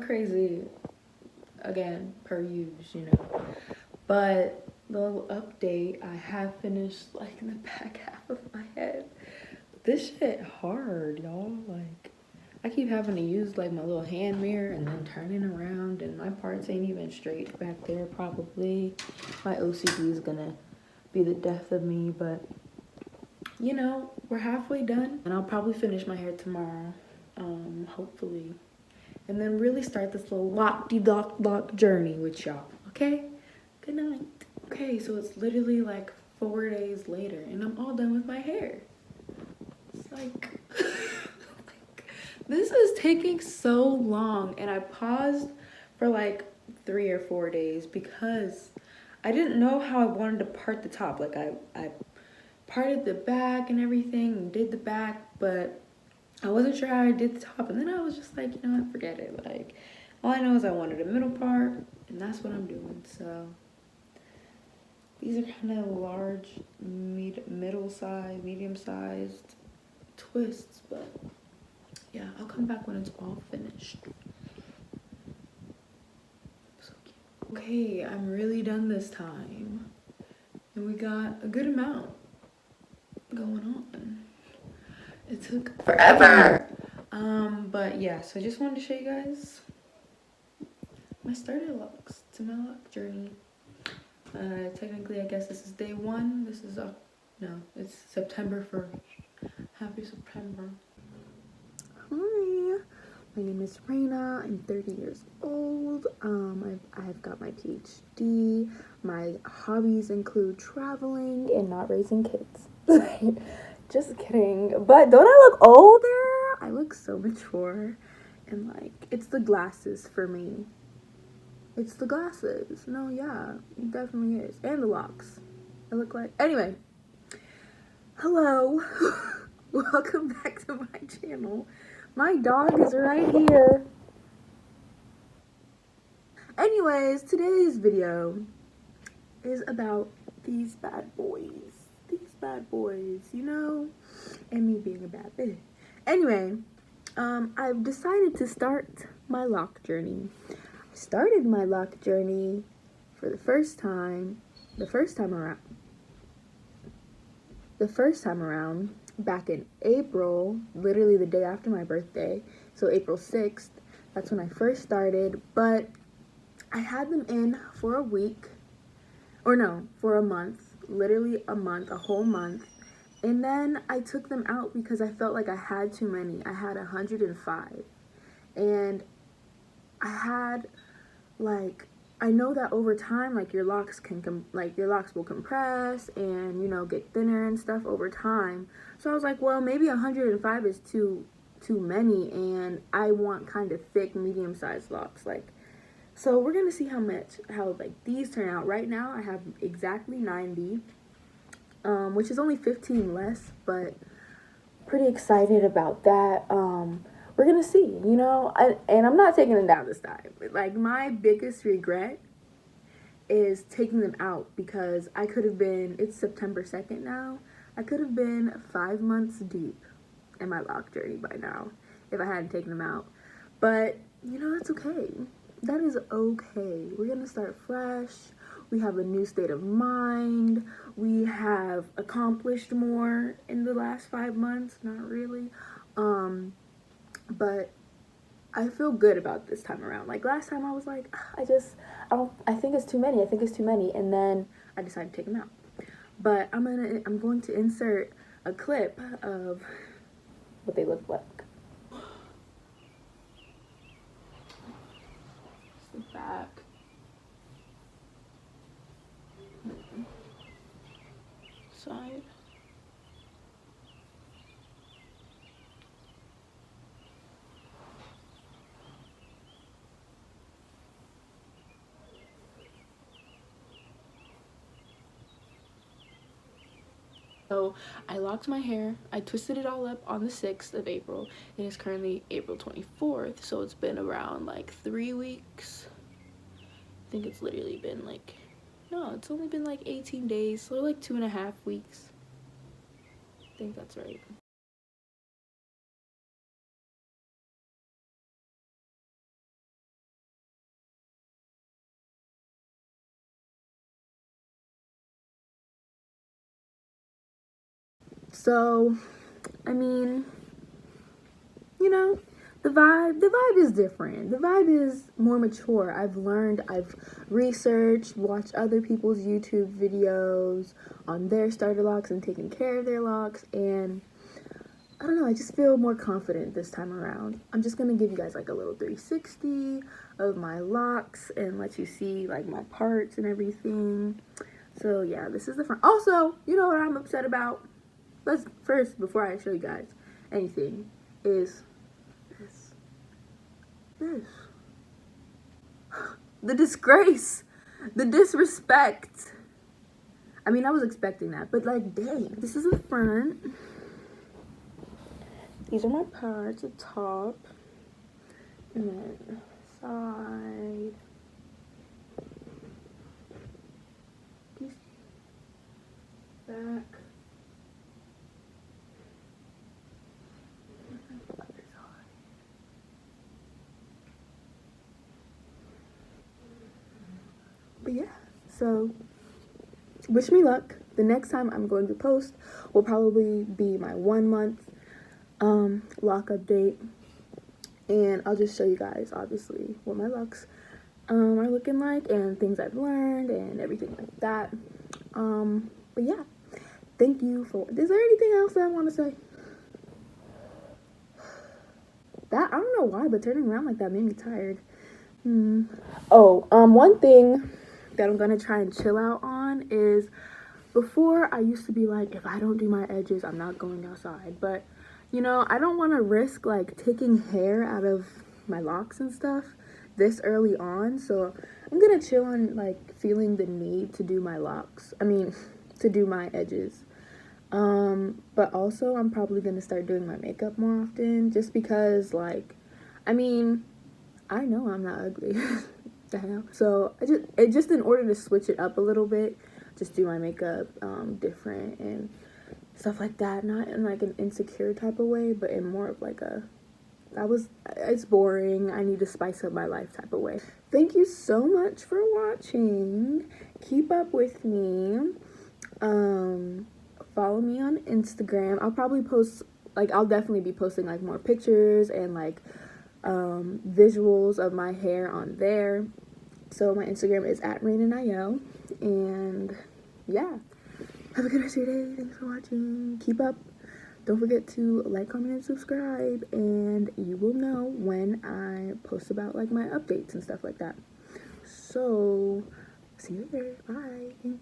look crazy again, per use, you know. But little update, I have finished like the back half of my head. This shit hard, y'all. Like, I keep having to use like my little hand mirror and then turning around, and my parts ain't even straight back there. Probably my OCD is gonna be the death of me, but you know, we're halfway done, and I'll probably finish my hair tomorrow, hopefully, and then really start this little lock journey with y'all. Okay, good night. Okay, so it's literally like 4 days later, and I'm all done with my hair. It's like, this is taking so long, and I paused for like 3 or 4 days because I didn't know how I wanted to part the top. Like I parted the back and everything and did the back, but I wasn't sure how I did the top. And then I was just like, you know what, forget it. Like, all I know is I wanted a middle part, and that's what I'm doing. So these are kind of large, middle-sized, medium-sized twists, but yeah, I'll come back when it's all finished. So cute. Okay, I'm really done this time, and we got a good amount going on. It took forever. But yeah, so I just wanted to show you guys my starter locks to my lock journey. Technically, I guess this is day 1. This is no, it's September 1st. Happy September. Hi, my name is Raina. I'm 30 years old. I've got my PhD. My hobbies include traveling and not raising kids. Just kidding. But don't I look older? I look so mature. And like, it's the glasses for me. It's the glasses. No, yeah, it definitely is. And the locks. I look like... Anyway. Hello. Welcome back to my channel. My dog is right here. Anyways, today's video is about these bad boys. These bad boys, you know? And me being a bad bitch. Anyway, I've decided to start my lock journey. I started my lock journey for the first time around back in April, literally the day after my birthday. So April 6th, that's when I first started, but I had them in for a week, or no, for a month, literally a month, a whole month. And then I took them out because I felt like I had too many. I had 105. And I had, like, I know that over time, like, your locks will compress and, you know, get thinner and stuff over time. So I was like, well, maybe 105 is too many, and I want kind of thick, medium-sized locks. Like, so we're gonna see how these turn out. Right now, I have exactly 90. Which is only 15 less, but pretty excited about that. We're gonna see, you know, and I'm not taking them down this time. Like, my biggest regret is taking them out because I could have been, it's September 2nd now, I could have been 5 months deep in my lock journey by now if I hadn't taken them out. But, you know, that's okay. That is okay. We're gonna start fresh. We have a new state of mind. We have accomplished more in the last 5 months. Not really. But I feel good about this time around. Like, last time I was like, I think it's too many. And then I decided to take them out. But I'm going to insert a clip of what they look like. The back. Side. So I locked my hair. I twisted it all up on the 6th of April. It is currently April 24th, so it's been around like 3 weeks. I think it's literally been like, no, it's only been like 18 days, so like 2.5 weeks. I think that's right. So, I mean, you know, the vibe is different. The vibe is more mature. I've learned, I've researched, watched other people's YouTube videos on their starter locks and taken care of their locks, and I don't know, I just feel more confident this time around. I'm just gonna give you guys like a little 360 of my locks and let you see like my parts and everything. So yeah, this is the front. Also, you know what I'm upset about? Let's first, before I show you guys anything, is this. The disgrace, the disrespect. I mean, I was expecting that, but like, dang, this is the front. These are my parts, the top, and then side. Back. But yeah, so wish me luck. The next time I'm going to post will probably be my 1 month lock update, and I'll just show you guys obviously what my locks are looking like and things I've learned and everything like that. But yeah, thank you for. Is there anything else that I want to say? That I don't know why, but turning around like that made me tired. Oh, one thing that I'm gonna try and chill out on is, before I used to be like, if I don't do my edges, I'm not going outside. But you know, I don't want to risk like taking hair out of my locks and stuff this early on, so I'm gonna chill on like feeling the need to do my locks. I mean, to do my edges. But also I'm probably gonna start doing my makeup more often, just because like, I mean, I know I'm not ugly. The hell. So just in order to switch it up a little bit, just do my makeup different and stuff like that, not in like an insecure type of way, but in more of like a, it's boring, I need to spice up my life type of way. Thank you so much for watching. Keep up with me. Follow me on Instagram. I'll probably post, like, I'll definitely be posting like more pictures and like visuals of my hair on there. So my Instagram is @rainanyelle, and yeah, have a good rest of your day. Thanks for watching. Keep up. Don't forget to like, comment, and subscribe, and you will know when I post about like my updates and stuff like that. So see you later. Bye.